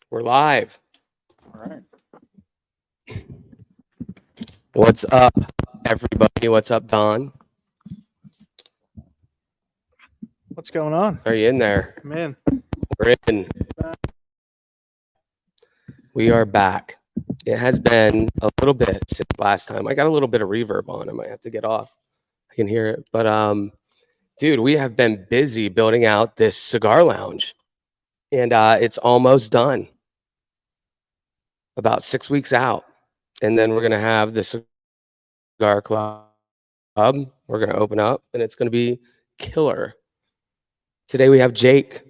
We're live. All right. What's up, everybody? What's up, Don? What's going on? Are you in there? Man, We're in. We are back. It has been a little bit since last time. I got a little bit of reverb on. I might have to get off. I can hear it. But dude, we have been busy building out this cigar lounge. And it's almost done. About 6 weeks out. And then we're gonna have the cigar club. We're gonna open up and it's gonna be killer. Today we have Jake,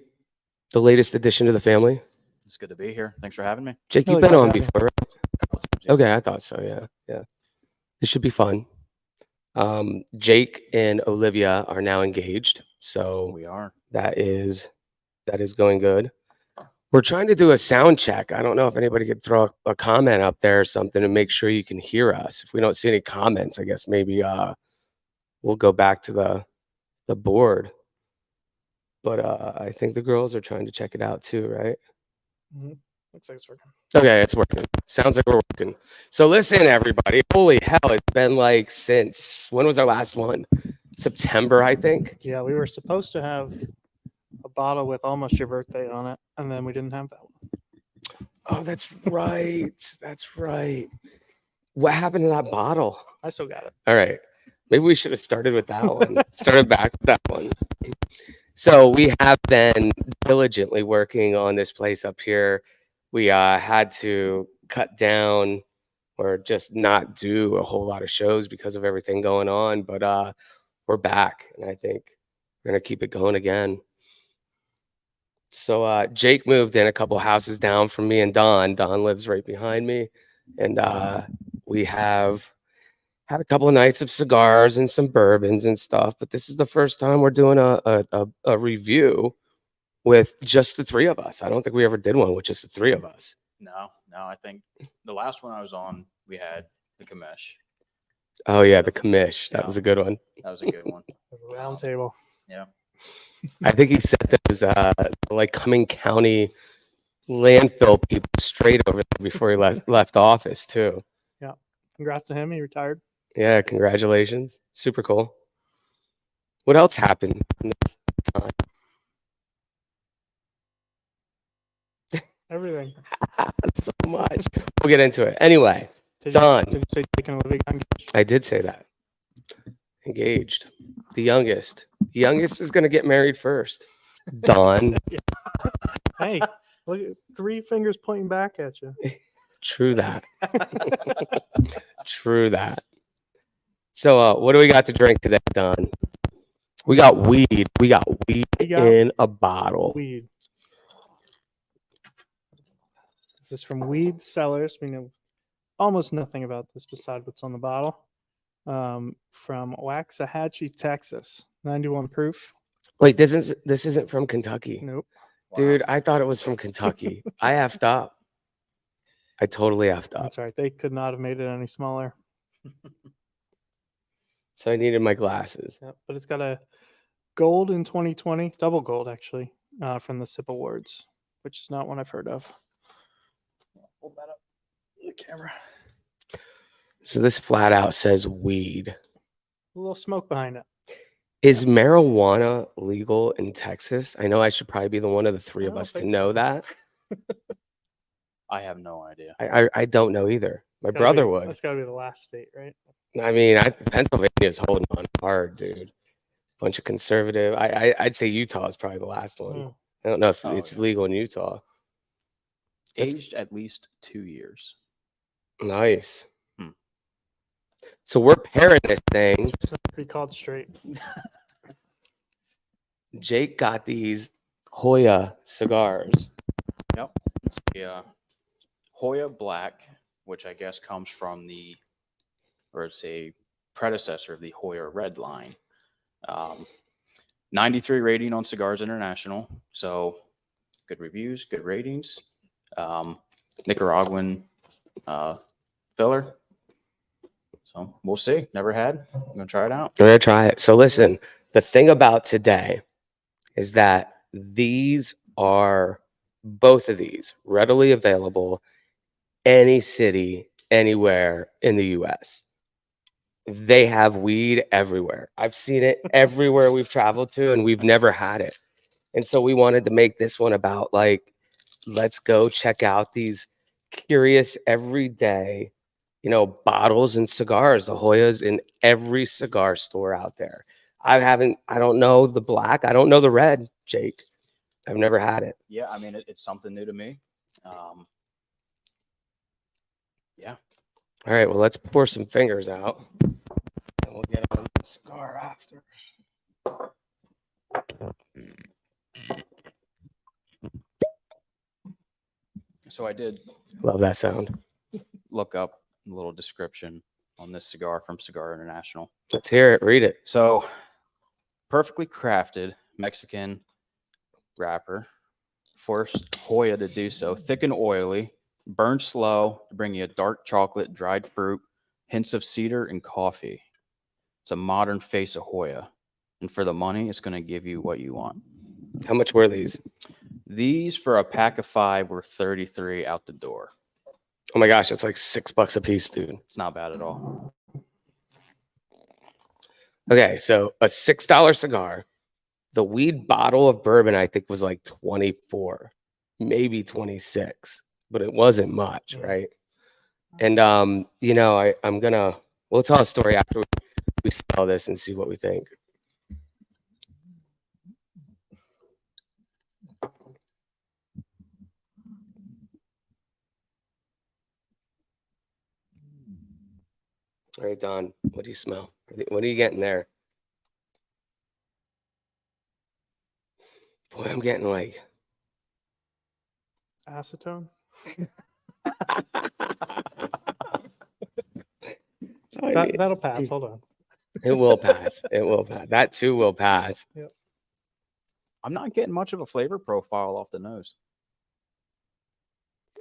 the latest addition to the family. It's good to be here. Thanks for having me. Jake, you've Really been glad on to have before, right? Okay, I thought so. Yeah. This should be fun. Jake and Olivia are now engaged, so We are. that is going good. We're trying to do a sound check. I don't know if anybody could throw a comment up there or something to make sure you can hear us. If we don't see any comments, I guess maybe we'll go back to the board. But I think the girls are trying to check it out too, right? looks like it's working. Okay, it's working. Sounds like we're working. So listen, everybody. Holy hell, it's been like since when was our last one? September, I think. Yeah, we were supposed to have a bottle with almost your birthday on it, and then we didn't have that one. Oh, that's right. That's right. What happened to that bottle? I still got it. All right. Maybe we should have started with that one. Started back with that one. So we have been diligently working on this place up here. We had to cut down or just not do a whole lot of shows because of everything going on, but we're back, and I think we're gonna keep it going again. So Jake moved in a couple houses down from me and Don. Don lives right behind me, and we have had a couple of nights of cigars and some bourbons and stuff. But this is the first time we're doing a review with just the three of us. I don't think we ever did one with just the three of us. No. I think the last one I was on, we had the Kamesh. Oh yeah, the commish. That Yeah. was a good one. That was a good one. Round table. Yeah. I think he said those like Cumming County landfill people straight over there before he left office too. Congrats to him. He retired. Yeah, congratulations. Super cool. What else happened in this time? Everything. So much. We'll get into it. Anyway, Did Don. You say Jake and Olivia got engaged? I did say that. Engaged. The youngest. The youngest is going to get married first. Don. Hey, look at 3 fingers pointing back at you. True that. True that. So what do we got to drink today, Don? We got weed. We got weed We got in a bottle. Weed. This is from Weed Cellars. We know almost nothing about this besides what's on the bottle. From Waxahachie, Texas. 91 proof. Wait, this isn't from Kentucky. Nope. Dude, I thought it was from Kentucky. I effed up. I totally effed up. That's right. They could not have made it any smaller. So I needed my glasses. Yep. But it's got a gold in 2020, double gold actually, from the SIP Awards, which is not one I've heard of. Hold that up to the camera. So this flat out says weed. A little smoke behind it. Is marijuana legal in Texas? I know I should probably be the one of the three I of don't us to think know so. that. I have no idea. I don't know either. My It's gotta brother be- would. That's got to be the last state, right? I mean, Pennsylvania is holding on hard, dude. Bunch of conservative. I'd say Utah is probably the last one. Mm. I don't know if Oh, it's yeah. legal in Utah. That's- Aged at least 2 years. Nice. Hmm. So we're pairing this thing. Just not be called straight. Jake got these Joya cigars. Yep. It's the Joya Black, which I guess comes from it's a predecessor of the Joya Red line. 93 rating on Cigars International. So good reviews, good ratings. Nicaraguan filler. So we'll see. Never had. I'm going to try it out. We're gonna try it. So listen, the thing about today is that these are Both of these readily available any city, anywhere in the US. They have weed everywhere. I've seen it everywhere we've traveled to, and we've never had it. And so we wanted to make this one about like, let's go check out these curious everyday, bottles and cigars. The Hoya's in every cigar store out there. I don't know the black. I don't know the red, Jake. I've never had it. Yeah, I mean, it's something new to me. Yeah. All right, well, let's pour some fingers out, and we'll get on the cigar after. So I did Love that sound. look up a little description on this cigar from Cigar International. Let's hear it. Read it. So, perfectly crafted Mexican wrapper. Forced Hoya to do so. Thick and oily. Burn slow to bring you a dark chocolate, dried fruit, hints of cedar, and coffee. It's a modern face of Hoya. And for the money, it's going to give you what you want. How much were these? These for a pack of 5 were 33 out the door. Oh my gosh, it's like $6 a piece, dude. It's not bad at all. Okay, so a $6 cigar. The weed bottle of bourbon, I think, was like 24, maybe 26, but it wasn't much, right? And we'll tell a story after we smell this and see what we think. All right, Don, what do you smell? What are you getting there? Boy, I'm getting like Acetone. That'll pass. Hold on. It will pass. It will pass. That too will pass. Yep. I'm not getting much of a flavor profile off the nose.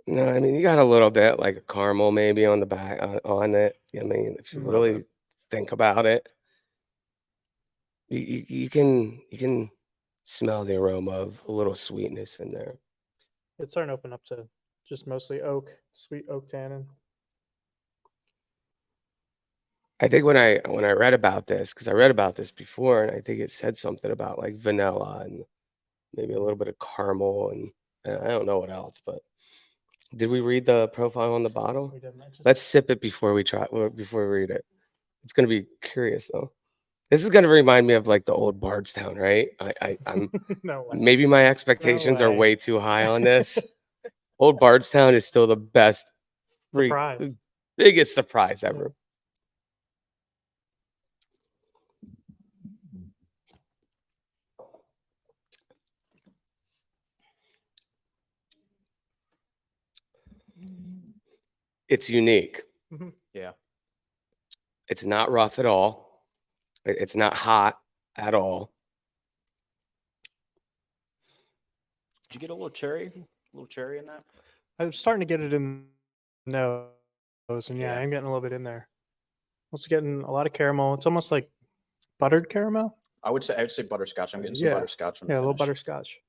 No, I mean, you got a little bit like a caramel maybe on the back on it. I mean, if you really think about it, you can smell the aroma of a little sweetness in there. It's starting to open up to just mostly oak, sweet oak tannin. I think when I read about this, because I read about this before, and I think it said something about like vanilla and maybe a little bit of caramel, and I don't know what else, but did we read the profile on the bottle? We did mention. Let's sip it before we read it. It's gonna be curious though. This is gonna remind me of like the old Bardstown, right? I'm No way. maybe my expectations are way. way too high on this. Old Bardstown is still the best, Surprise. biggest surprise ever. It's unique. Mhm. Yeah. It's not rough at all. It's not hot at all. Did you get a little cherry in that? I'm starting to get it in the nose, and yeah, Yeah. I'm getting a little bit in there. Also getting a lot of caramel. It's almost like buttered caramel. I would say butterscotch. I'm getting some Yeah. butterscotch from the Yeah, a little finish. butterscotch.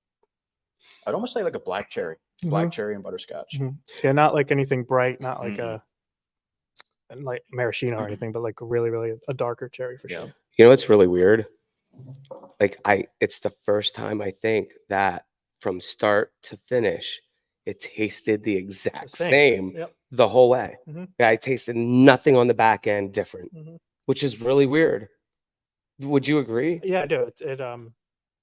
I'd almost say like a black cherry. Black cherry and butterscotch. Mhm. Yeah, not like anything bright, not like like maraschino or anything, but like really, really a darker cherry for Yeah. sure. You know what's really weird? Like it's the first time I think that from start to finish, it tasted the exact same Yep. the whole way. Mhm. Yeah, I tasted nothing on the back end different, Mhm. which is really weird. Would you agree? Yeah, I do.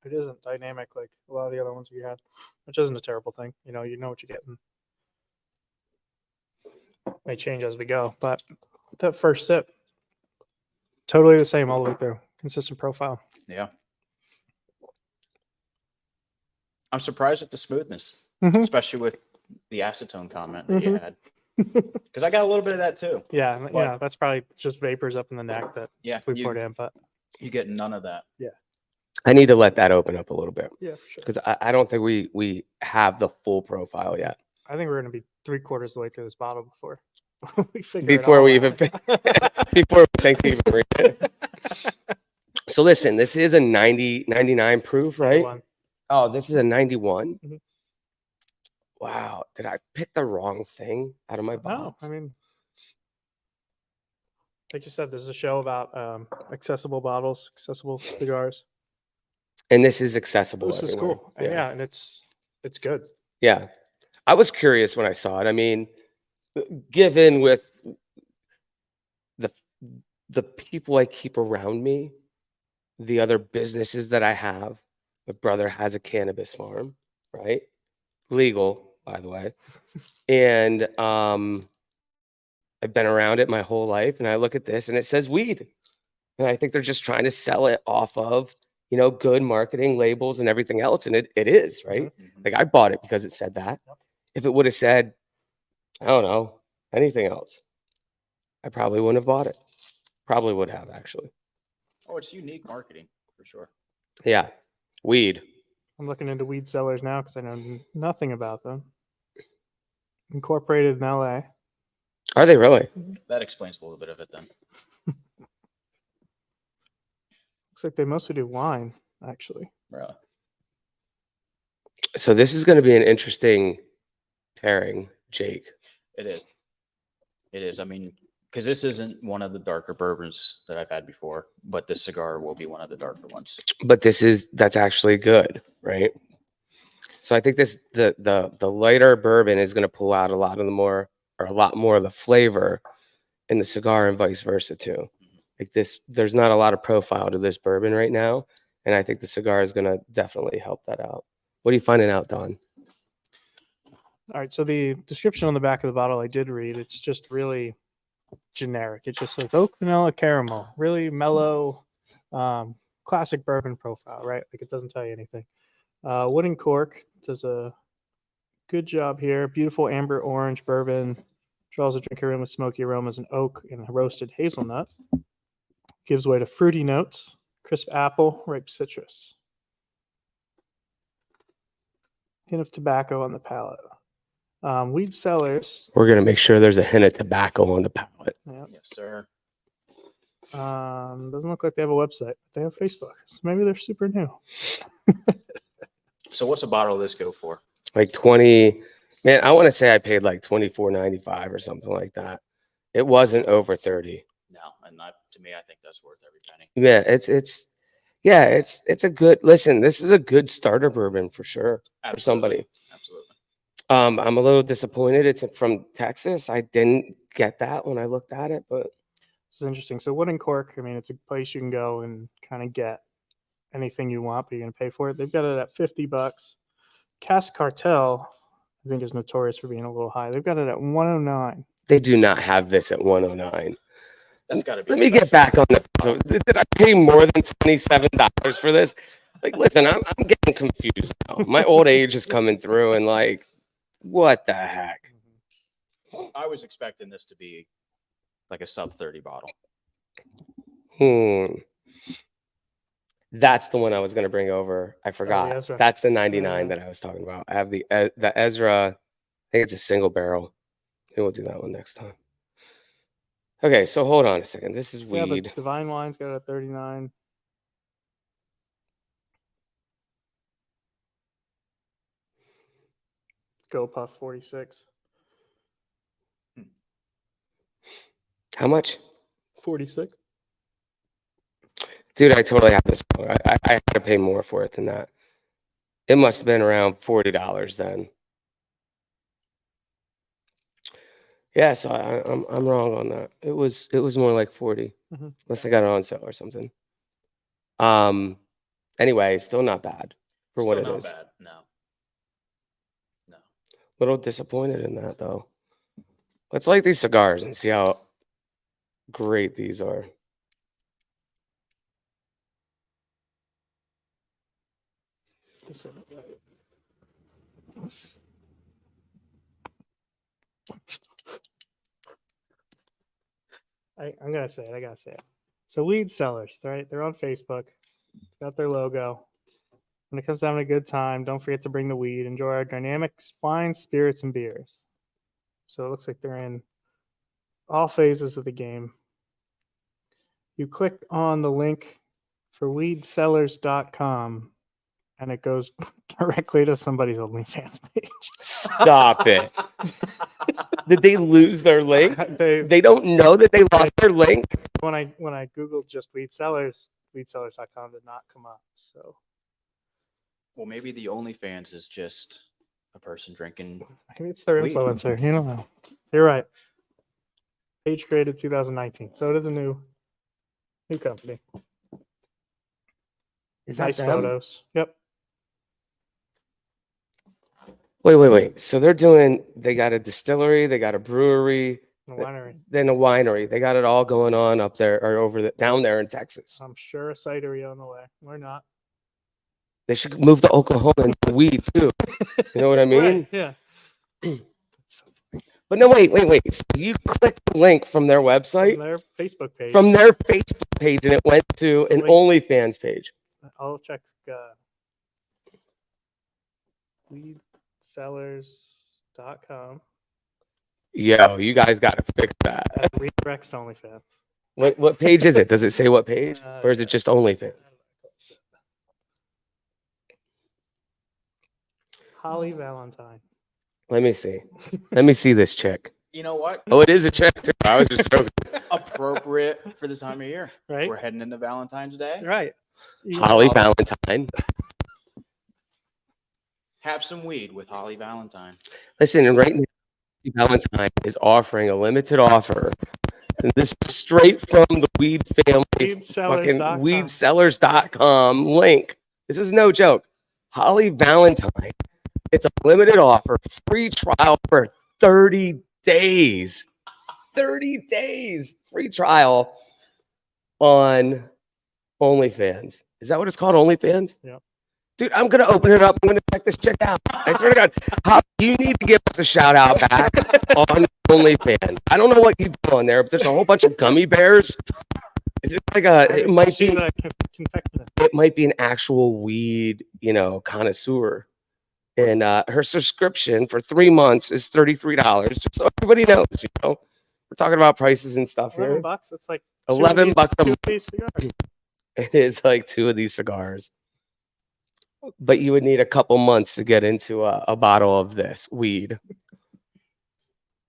It isn't dynamic like a lot of the other ones we had, which isn't a terrible thing. You know what you're getting. May change as we go, but that first sip, totally the same all the way through. Consistent profile. Yeah. I'm surprised at the smoothness, Mhm. especially with the acetone comment that you had. Because I got a little bit of that too. Yeah, But- yeah, that's probably just vapors up in the neck that Yeah. we You, poured in, but you get none of that. I need to let that open up a little bit yeah, for sure. because I don't think we have the full profile yet. I think we're gonna be 3/4 of the way through this bottle before we figure Before it all we even out. before we think to even read it. So listen, this is a 99 proof, right? One. Oh, this is a 91. Mhm. wow, did I pick the wrong thing out of my No, box? I mean, like you said, there's a show about accessible bottles, accessible cigars. And this is accessible This is everywhere. cool. Yeah, and it's good. Yeah. I was curious when I saw it. I mean, given with the the people I keep around me, the other businesses that I have, my brother has a cannabis farm, right? Legal, by the way. And I've been around it my whole life, and I look at this and it says weed. And I think they're just trying to sell it off of, good marketing labels and everything else. And it is, right? Like I bought it because it said that. If it would have said, I don't know, anything else, I probably wouldn't have bought it. Probably would have actually. Oh, it's unique marketing for sure. Yeah. Weed. I'm looking into weed sellers now because I know nothing about them. Incorporated in LA. Are they really? That explains a little bit of it then. Looks like they mostly do wine, actually. Really. So this is going to be an interesting pairing, Jake. It is. It is. I mean, because this isn't one of the darker bourbons that I've had before, but this cigar will be one of the darker ones. But that's actually good, right? So I think the lighter bourbon is going to pull out a lot more of the flavor in the cigar and vice versa too. Like this, there's not a lot of profile to this bourbon right now, and I think the cigar is going to definitely help that out. What are you finding out, Don? All right, so the description on the back of the bottle I did read, it's just really generic. It just says oak, vanilla, caramel, really mellow, classic bourbon profile, right? Like it doesn't tell you anything. Wooden cork does a good job here. Beautiful amber orange bourbon. Draws a drinker in with smoky aromas and oak and roasted hazelnut. Gives way to fruity notes, crisp apple, ripe citrus. Hint of tobacco on the palate. Weed Cellars. We're going to make sure there's a hint of tobacco on the palate. Yeah. Yes, sir. Doesn't look like they have a website. They have Facebook. So maybe they're super new. So what's a bottle of this go for? Like 20, man, I want to say I paid like $24.95 or something like that. It wasn't over 30. No, and to me, I think that's worth every penny. Yeah, it's a good, listen, this is a good starter bourbon for sure. Absolutely. For somebody. Absolutely. I'm a little disappointed it's from Texas. I didn't get that when I looked at it, but This is interesting. So Wooden Cork, I mean, it's a place you can go and kind of get anything you want, but you're going to pay for it. They've got it at $50. Cask Cartel, I think, is notorious for being a little high. They've got it at 109. they do not have this at 109. That's got to be. Let me get back on the. So did I pay more than $27 for this? Like, listen, I'm getting confused now. My old age is coming through, and like, what the heck? I was expecting this to be like a sub 30 bottle. That's the one I was going to bring over. I forgot. Ezra. That's the 99 that I was talking about. I have the Ezra. I think it's a single barrel. Maybe we'll do that one next time. Okay, so hold on a second. This is Yeah, weed. but Divine Wine's got it at 39. Go Puff 46. How much? 46. Dude, I totally have this. I had to pay more for it than that. It must have been around $40 then. Yeah, so I'm wrong on that. It was more like 40, unless I got it on sale or something. Anyway, still not bad for what it is. Bad. No. Little disappointed in that though. Let's light these cigars and see how great these are. I'm gonna say it. I gotta say it. So Weed Sellers, right? They're on Facebook. Got their logo. When it comes to having a good time, don't forget to bring the weed. Enjoy our dynamic wines, spirits, and beers. So it looks like they're in all phases of the game. You click on the link for weedsellers.com and it goes directly to somebody's OnlyFans page. Stop it. Did they lose their link? They They don't know that they lost their link. when I googled just weed sellers, weedsellers.com did not come up. So Well, maybe the OnlyFans is just a person drinking. maybe it's their Weed. influencer. You don't know. You're right. Page created 2019, so it is a new company. Is Nice them? photos. Yep. Wait. So they got a distillery, they got a brewery, The winery. then a winery. They got it all going on up there or down there in Texas. I'm sure a cidery on the way. We're not. They should move to Oklahoma and do weed too. You know what I mean? Right, yeah. But no, wait. So you clicked the link from their From website, their Facebook page. from their Facebook page, and it went to an Link. OnlyFans page. I'll check weedsellers.com. Yo, you guys got to fix that. Redirects to OnlyFans. What page is it? Does it say what page, or is it just OnlyFans? Holly Valentine. Let me see. Let me see this chick. You know what? Oh, it is a chick too. I was just joking. Appropriate for the time of year. Right? We're heading into Valentine's Day. Right. Holly Valentine. Have some weed with Holly Valentine. Listen, and right now, Valentine is offering a limited offer. And this is straight from the Weed Family fucking Weedsellers.com. weedsellers.com link. This is no joke. Holly Valentine. It's a limited offer, free trial for 30 days. 30 days. Free trial on OnlyFans. Is that what it's called? OnlyFans? Yeah. Dude, I'm going to open it up. I'm going to check this chick out. I swear to God. Holly, you need to give us a shout out back on OnlyFans. I don't know what you do on there, but there's a whole bunch of gummy bears. Is it like it might She's be, a confectioner. it might be an actual weed, connoisseur. And her subscription for 3 months is $33. Just so everybody knows, we're talking about prices and stuff here. $11. It's like $11 a two month. of these cigars. It is like 2 of these cigars. But you would need a couple months to get into a bottle of this weed.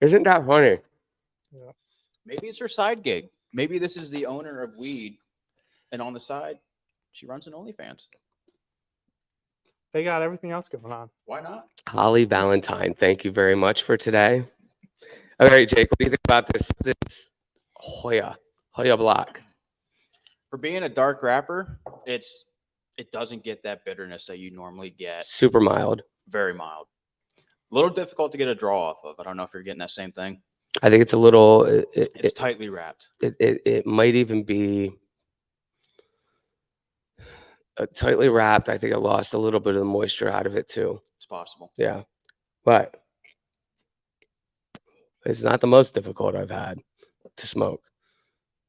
Isn't that funny? Yeah. Maybe it's her side gig. Maybe this is the owner of weed, and on the side, she runs an OnlyFans. They got everything else going on. Why not? Holly Valentine, thank you very much for today. All right, Jake, what do you think about this Joya Black? For being a dark wrapper, it doesn't get that bitterness that you normally get. Super mild. Very mild. A little difficult to get a draw off of. I don't know if you're getting that same thing. I think it's a little. It's tightly wrapped. It might even be tightly wrapped. I think it lost a little bit of the moisture out of it too. It's possible. Yeah, but it's not the most difficult I've had to smoke,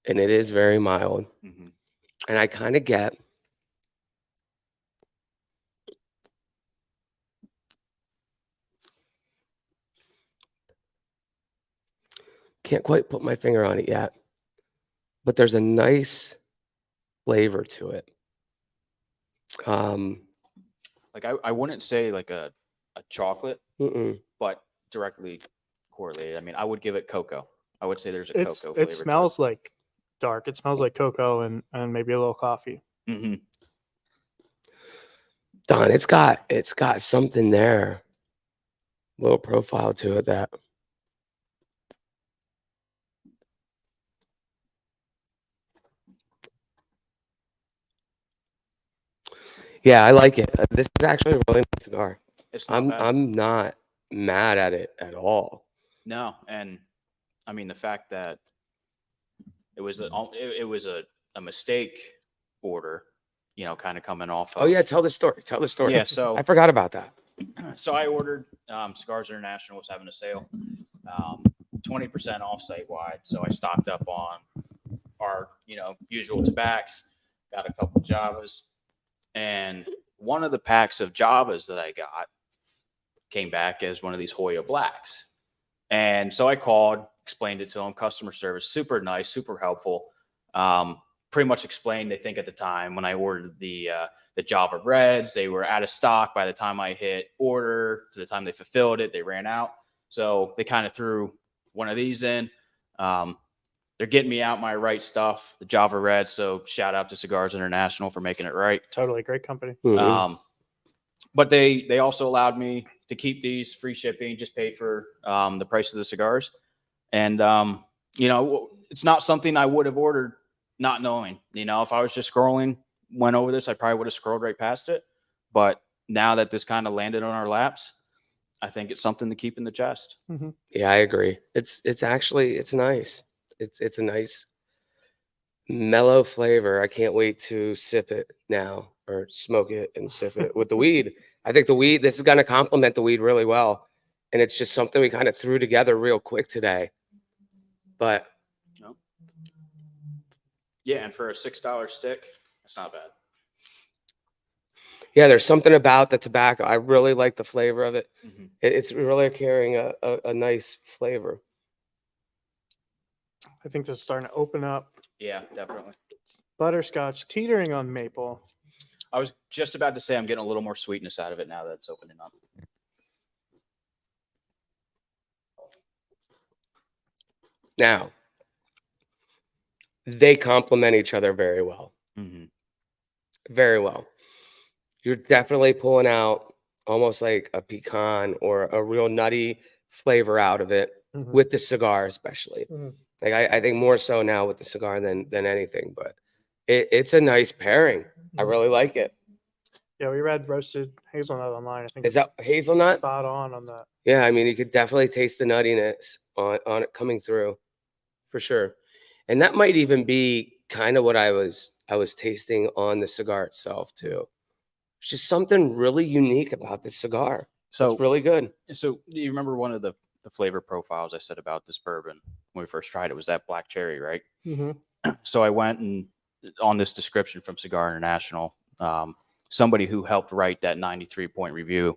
and it is very mild. Mm-hmm. And I kind of get. Can't quite put my finger on it yet, but there's a nice flavor to it. Like I wouldn't say like a chocolate, but directly correlated. I mean, I would give it cocoa. I would say there's a cocoa flavor. It smells like dark. It smells like cocoa and maybe a little coffee. Mm-hmm. Don, it's got something there, a little profile to it that. Yeah, I like it. This is actually a really nice cigar. It's not bad. I'm not mad at it at all. No, and I mean the fact that it was a mistake order, kind of coming off of. Oh yeah, tell the story. Tell the story. Yeah, so I forgot about that. So I ordered Cigars International was having a sale, 20% off site wide. So I stocked up on our usual tobacs, got a couple Javas, and one of the packs of Javas that I got came back as one of these Joya Blacks. And so I called, explained it to them. Customer service, super nice, super helpful. pretty much explained, they think at the time when I ordered the Java Reds, they were out of stock by the time I hit order. To the time they fulfilled it, they ran out. So they kind of threw one of these in. They're getting me out my right stuff, the Java Red. So shout out to Cigars International for making it right. Totally great company. Mhm. But they also allowed me to keep these free shipping, just paid for the price of the cigars. And, you know, it's not something I would have ordered not knowing. You know, if I was just scrolling, went over this, I probably would have scrolled right past it. But now that this kind of landed on our laps, I think it's something to keep in the chest. Yeah, I agree. It's actually it's nice. It's a nice mellow flavor. I can't wait to sip it now or smoke it and sip it with the weed. I think this is going to complement the weed really well. And it's just something we kind of threw together real quick today. But yeah, and for a $6 stick, it's not bad. yeah, there's something about the tobacco. I really like the flavor of it. It's really carrying a nice flavor. I think this is starting to open up. Yeah, definitely. Butterscotch teetering on maple. I was just about to say I'm getting a little more sweetness out of it now that it's opening up. Now, they complement each other very well. Very well. You're definitely pulling out almost like a pecan or a real nutty flavor out of it with the cigar, especially. Like I think more so now with the cigar than anything, but it's a nice pairing. I really like it. Yeah, we read roasted hazelnut online. I think Is that hazelnut? Spot on that. Yeah, I mean, you could definitely taste the nuttiness on it coming through, for sure. And that might even be kind of what I was tasting on the cigar itself too. It's just something really unique about this cigar. So it's really good. So do you remember one of the flavor profiles I said about this bourbon when we first tried it was that black cherry, right? So I went and on this description from Cigar International, somebody who helped write that 93-point review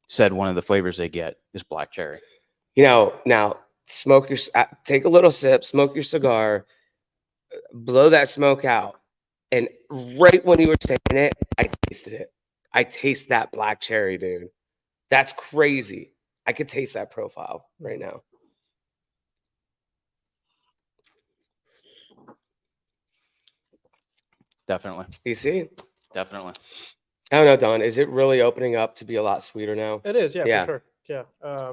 said one of the flavors they get is black cherry. You know, now take a little sip, smoke your cigar, blow that smoke out. And right when you were saying it, I tasted it. I taste that black cherry, dude. That's crazy. I could taste that profile right now. Definitely. You see? Definitely. I don't know, Don. Is it really opening up to be a lot sweeter now? It is, yeah. For sure. Yeah. I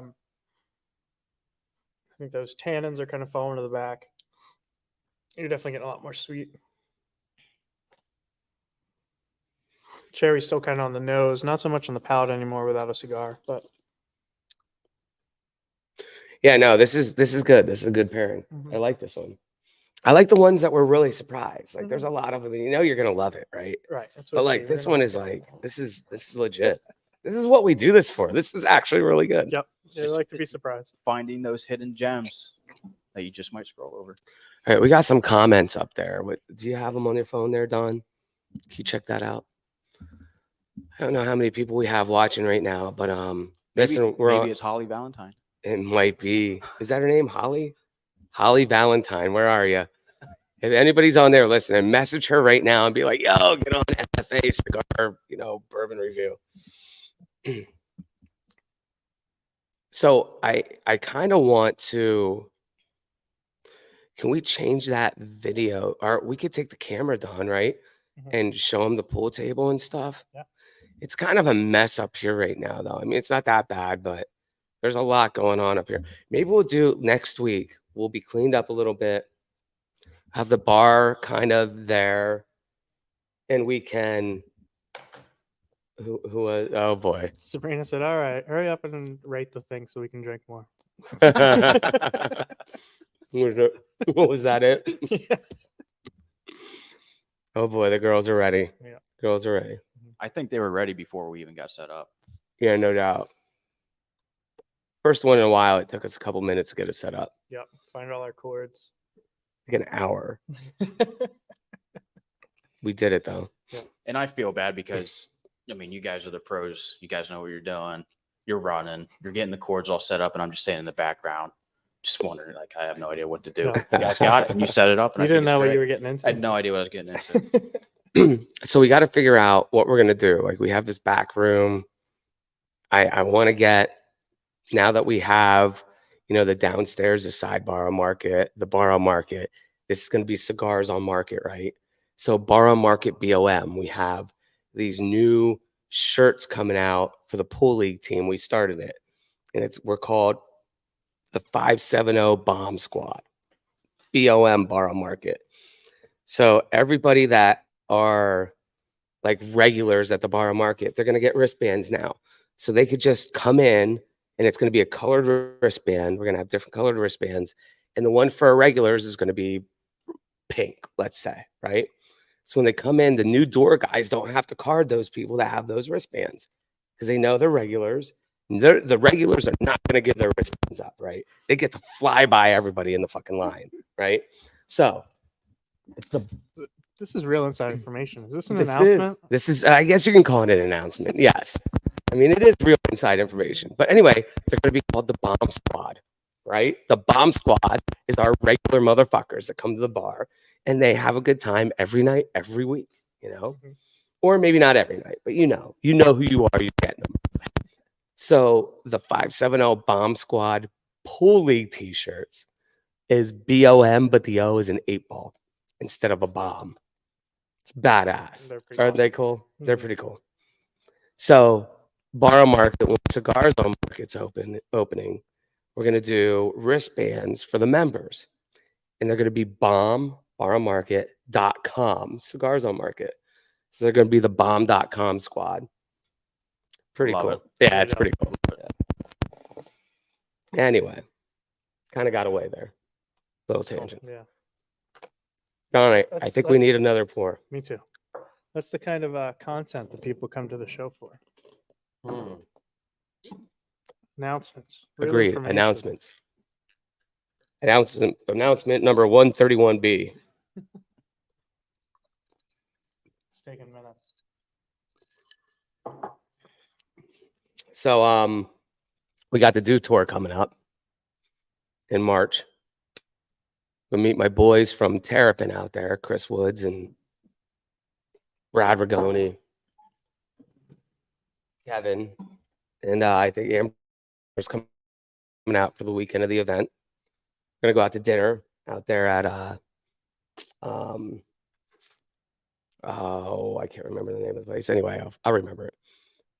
think those tannins are kind of falling to the back. You're definitely getting a lot more sweet. Cherry's still kind of on the nose, not so much on the palate anymore without a cigar, but yeah, no, this is good. This is a good pairing. I like this one. I like the ones that were really surprised. Like there's a lot of them, you know, you're gonna love it, right? Right. But like this one is like this is legit. This is what we do this for. This is actually really good. Yep. Yeah, I like to be surprised. Finding those hidden gems that you just might scroll over. All right, we got some comments up there. Do you have them on your phone there, Don? Can you check that out? I don't know how many people we have watching right now, but listen, maybe it's Holly Valentine. It might be. Is that her name? Holly? Holly Valentine. Where are you? If anybody's on there listening, message her right now and be like, yo, get on FFA cigar, bourbon review. So I kind of want to, can we change that video? Or we could take the camera down, right? And show them the pool table and stuff. Yeah. It's kind of a mess up here right now, though. I mean, it's not that bad, but there's a lot going on up here. Maybe we'll do next week. We'll be cleaned up a little bit. Have the bar kind of there. And we can, who was, oh boy. Sabrina said, all right, hurry up and rate the thing so we can drink more. What was that it? Yeah. Oh boy, the girls are ready. Yeah. Girls are ready. I think they were ready before we even got set up. Yeah, no doubt. First one in a while, it took us a couple minutes to get it set up. Yep. Find all our chords. Like an hour. We did it though. Yeah. And I feel bad because, I mean, you guys are the pros. You guys know what you're doing. You're running. You're getting the chords all set up, and I'm just staying in the background. just wondering, like, I have no idea what to do. No. You guys got it, and you set it up. And You I think didn't it's know what great. you were getting into. I had no idea what I was getting into. So we got to figure out what we're going to do. Like, we have this back room. I want to get, now that we have, you know, the downstairs, the side bar on market, the bar on market, this is going to be cigars on market, right? So bar on market BOM, we have these new shirts coming out for the pool league team. We started it, and we're called the 570 Bomb Squad, BOM bar on market. So everybody that are like regulars at the bar on market, they're going to get wristbands now. So they could just come in, and it's going to be a colored wristband. We're going to have different colored wristbands. And the one for our regulars is going to be pink, let's say, right? So when they come in, the new door guys don't have to card those people that have those wristbands because they know they're regulars. The regulars are not going to give their wristbands up, right? They get to fly by everybody in the fucking line, right? So it's the This is real inside information. Is this an this announcement? This is, I guess you can call it an announcement. Yes. I mean, it is real inside information. But anyway, they're going to be called the Bomb Squad, right? The Bomb Squad is our regular motherfuckers that come to the bar, and they have a good time every night, every week, you know? Mhm. Or maybe not every night, but you know who you are, you're getting them. So the 570 Bomb Squad Pool League t-shirts is BOM, but the O is an 8-ball instead of a bomb. It's badass. They're pretty Aren't they awesome. cool? They're Mhm. pretty cool. So bar on market, when cigars on market's opening, we're gonna do wristbands for the members, and they're gonna be bombbaronmarket.com cigars on market. So they're gonna be the bomb.com squad. Pretty Love cool. it. Yeah, There you it's go. pretty cool. Anyway, kind of got away there. Little Cool. tangent. Yeah, All right, I That's- think we that's- need another pour. me too. That's the kind of content that people come to the show for. Announcements. real Agreed. information. Announcements. Announcement number 131B. It's taking minutes. So we got the Do Tour coming up in March. We'll meet my boys from Terrapin out there, Chris Woods and Brad Rigoni, Kevin, and I think Amber's coming out for the weekend of the event. We're gonna go out to dinner out there at oh, I can't remember the name of the place. Anyway, I'll remember it.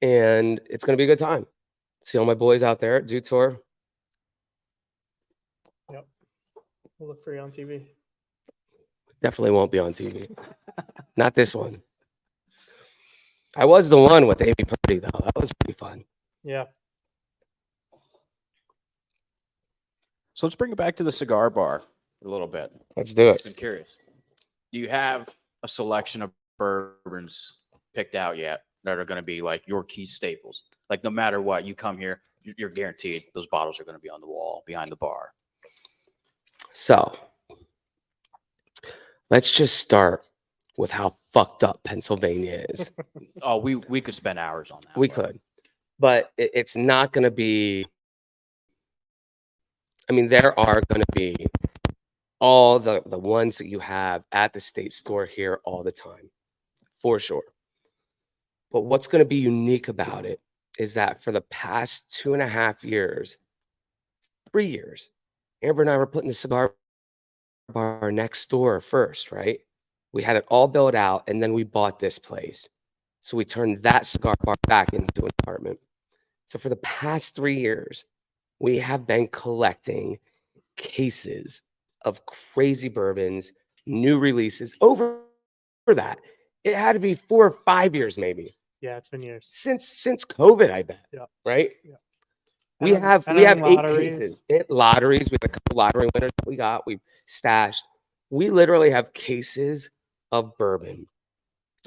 And it's gonna be a good time. See all my boys out there at Do Tour. We'll look for you on TV. Definitely won't be on TV. Not this one. I was the one with Amy Purdy though. That was pretty fun. Yeah. So let's bring it back to the cigar bar a little bit. Let's do it. I'm curious. Do you have a selection of bourbons picked out yet that are going to be like your key staples? Like no matter what, you come here, you're guaranteed those bottles are going to be on the wall behind the bar. So let's just start with how fucked up Pennsylvania is. Oh, we could spend hours on that. We but could, but it's not going to be. I mean, there are going to be all the ones that you have at the state store here all the time, for sure. But what's going to be unique about it is that for the past 2.5 years, 3 years, Amber and I were putting the cigar bar next door first, right? We had it all built out, and then we bought this place. So we turned that cigar bar back into an apartment. So for the past 3 years, we have been collecting cases of crazy bourbons, new releases. Over that, it had to be 4 or 5 years maybe Yeah, it's been years. since COVID, I bet. Yeah. Right. Yeah. We And have entering 8 lotteries. cases. Lotteries. We have a couple lottery winners that we got. We stashed. We literally have cases of bourbon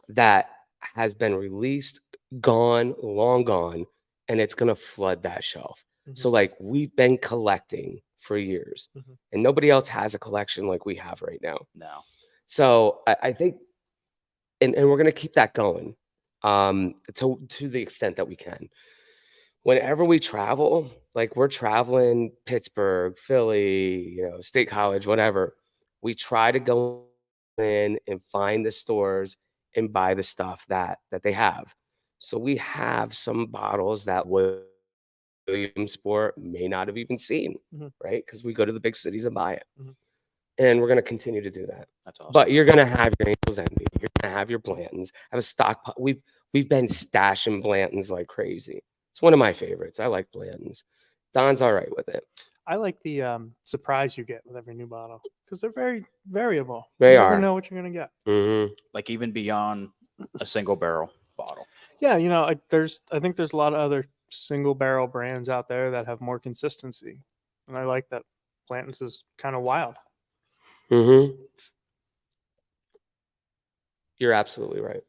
that has been released, gone, long gone, and it's gonna flood that shelf. So Mhm. like we've been collecting for years, Mhm. and nobody else has a collection like we have right now. no. So I think, and we're gonna keep that going, to the extent that we can. whenever we travel, like we're traveling Pittsburgh, Philly, State College, whatever, we try to go in and find the stores and buy the stuff that they have. So we have some bottles that Williamsport may not have even seen, Mhm. right? Because we go to the big cities and buy it. Mhm. And we're going to continue to do that. That's awesome. But you're going to have your Angel's Envy. You're going to have your Blantons. Have a stockpile. We've been stashing Blantons like crazy. It's one of my favorites. I like Blantons. Don's all right with it. I like the surprise you get with every new bottle because they're very variable. They You never are. know what you're gonna get. Mm-hmm. Like even beyond a single barrel bottle. Yeah, I think there's a lot of other single barrel brands out there that have more consistency, and I like that Blanton's is kind of wild. Mm-hmm. You're absolutely right.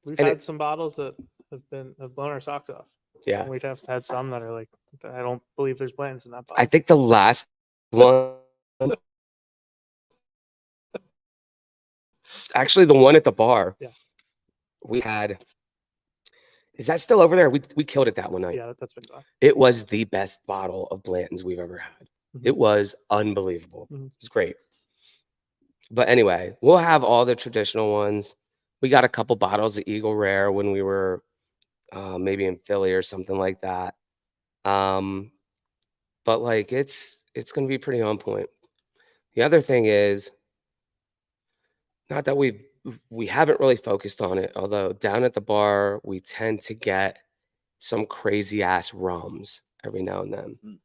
We've And had some bottles that have blown our socks off. Yeah. And we've had some that are like, I don't believe there's Blanton's in that bottle. I think the last one, actually the one at the bar, Yeah. we had. Is that still over there? We killed it that one night. Yeah, that's been gone. It was the best bottle of Blanton's we've ever had. Mhm. It was unbelievable. Mhm. It was great. But anyway, we'll have all the traditional ones. We got a couple bottles of Eagle Rare when we were maybe in Philly or something like that. But like it's going to be pretty on point. The other thing is, not that we haven't really focused on it, although down at the bar we tend to get some crazy ass rums every now and then. Mm.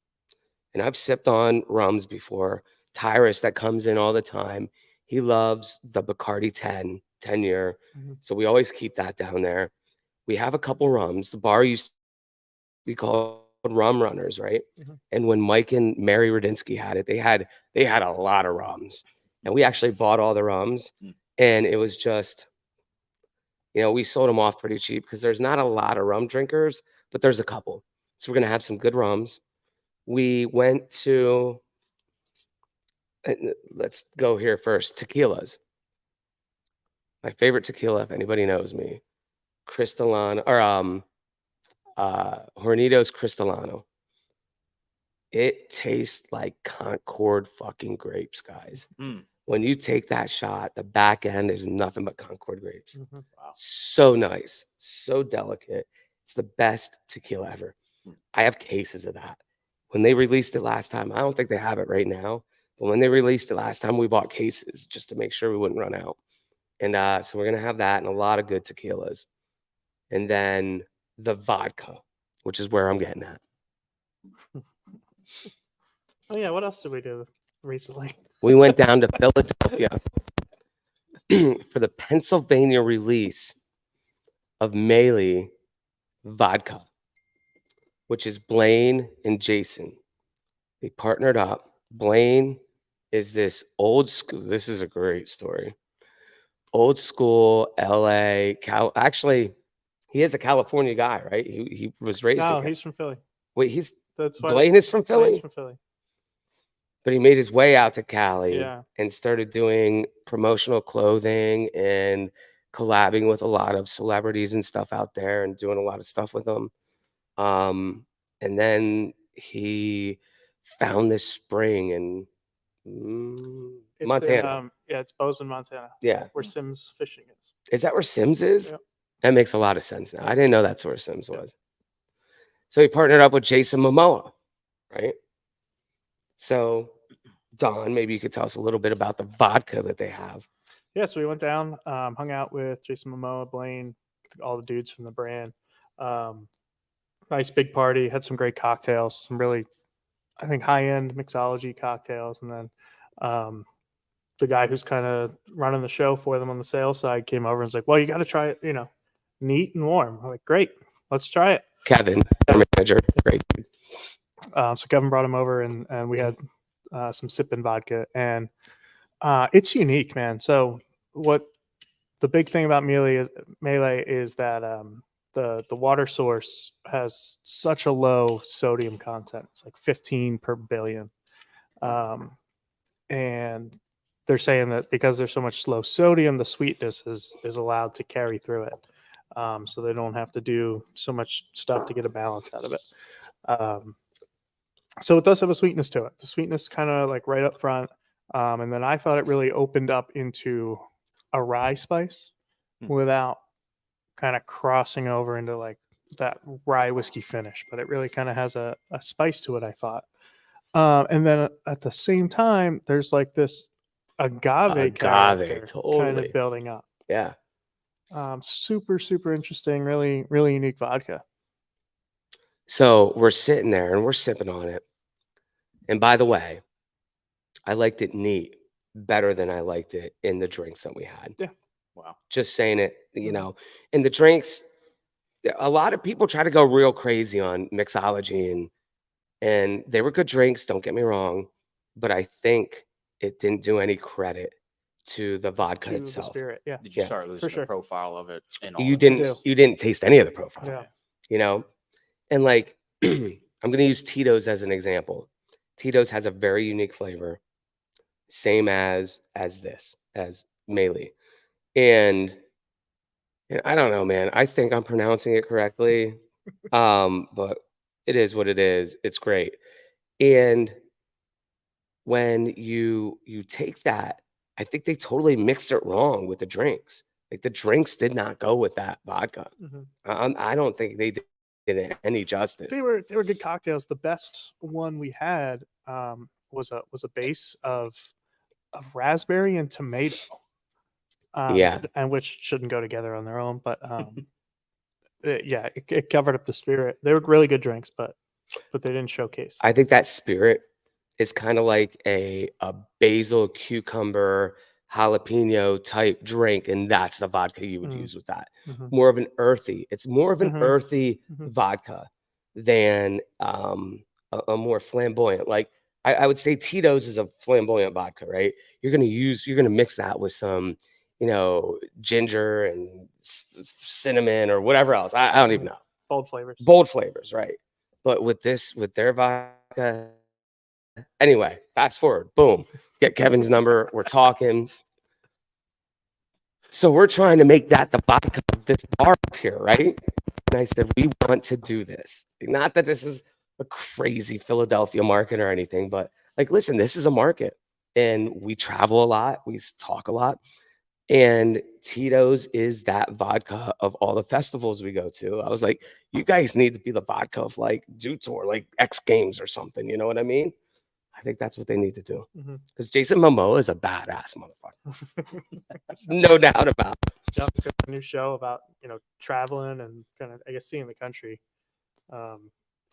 And I've sipped on rums before. Tyrus that comes in all the time. He loves the Bacardi 10 year. Mhm. So we always keep that down there. We have a couple rums. The bar used to be called Rum Runners, right? Mhm. And when Mike and Mary Rudinsky had it, they had a lot of rums. And we actually bought all the rums. Mm. And it was just, we sold them off pretty cheap because there's not a lot of rum drinkers, but there's a couple. So we're going to have some good rums. We went to, let's go here first, tequilas. My favorite tequila, if anybody knows me, Cristalano, or Hornitos Cristalano. It tastes like Concord fucking grapes, guys. Mm. When you take that shot, the back end is nothing but Concord grapes. Mhm. Wow. So nice, so delicate. It's the best tequila ever. Mm. I have cases of that. When they released it last time, I don't think they have it right now, but when they released it last time, we bought cases just to make sure we wouldn't run out. And so we're going to have that and a lot of good tequilas. And then the vodka, which is where I'm getting at. Oh yeah, what else did we do recently? We went down to Philadelphia for the Pennsylvania release of Melee vodka, which is Blaine and Jason. They partnered up. Blaine is this old school. This is a great story. Old school LA. Actually, he is a California guy, right? He was raised. No, in he's from Philly. Wait, That's why Blaine is from Philly, Blaine's from Philly. but he made his way out to Cali Yeah. and started doing promotional clothing and collabing with a lot of celebrities and stuff out there and doing a lot of stuff with them. And then he found this spring in It's Montana. it's Bozeman, Montana, Yeah. where Sims Fishing is. Is that where Sims is? Yep. That makes a lot of sense now. Yeah. I didn't know that's where Sims Yeah. was. So he partnered up with Jason Momoa, right? So, Don, maybe you could tell us a little bit about the vodka that they have. Yeah, so we went down, hung out with Jason Momoa, Blaine, all the dudes from the brand. Nice big party, had some great cocktails, some really, I think, high-end mixology cocktails. And then the guy who's kind of running the show for them on the sales side came over and was like, well, you got to try it, neat and warm. I'm like, great, let's try it. Kevin, our manager, great. So Kevin brought him over and we had some sipping vodka, and it's unique, man. So what the big thing about Melee is that the water source has such a low sodium content. It's like 15 per billion. And they're saying that because there's so much low sodium, the sweetness is allowed to carry through it. so they don't have to do so much stuff to get a balance out of it. So it does have a sweetness to it. The sweetness kind of like right up front, and then I thought it really opened up into a rye spice without kind of crossing over into like that rye whiskey finish, but it really kind of has a spice to it, I thought. And then at the same time, there's like this agave character kind totally. of building up. Yeah. Super, super interesting. Really, really unique vodka. So we're sitting there and we're sipping on it. And by the way, I liked it neat better than I liked it in the drinks that we had. Yeah. Wow. Just saying it, you know, in the drinks, a lot of people try to go real crazy on mixology and they were good drinks, don't get me wrong, but I think it didn't do any credit to the vodka To the itself. spirit. Yeah. Did you Yeah, start losing sure. the profile of it? In all You of didn't this? you didn't taste any of the profile, Yeah. you know? And like I'm going to use Tito's as an example. Tito's has a very unique flavor, same as this, as Meili. And I don't know, man. I think I'm pronouncing it correctly. But it is what it is. It's great. And when you take that, I think they totally mixed it wrong with the drinks. Like the drinks did not go with that vodka. I don't think they did it any justice. They were good cocktails. The best one we had was a base of raspberry and tomato. Yeah. And which shouldn't go together on their own, but it covered up the spirit. They were really good drinks, but they didn't showcase. I think that spirit is kind of like a basil, cucumber, jalapeno type drink, and that's the vodka you would use with that. More of an earthy. It's more of an earthy vodka than a more flamboyant. Like I would say Tito's is a flamboyant vodka, right? You're gonna mix that with some, you know, ginger and cinnamon or whatever else. I don't even know. Bold flavors, right? But with their vodka. Anyway, fast forward, boom, get Kevin's number. We're talking. So we're trying to make that the vodka of this bar up here, right? And I said, we want to do this. Not that this is a crazy Philadelphia market or anything, but like, listen, this is a market and we travel a lot. We talk a lot. And Tito's is that vodka of all the festivals we go to. I was like, you guys need to be the vodka of like Jute or like X Games or something. You know what I mean? I think that's what they need to do. Because Jason Momoa is a badass motherfucker. There's no doubt about it. Yep, it's a new show about, you know, traveling and kind of, I guess, seeing the country for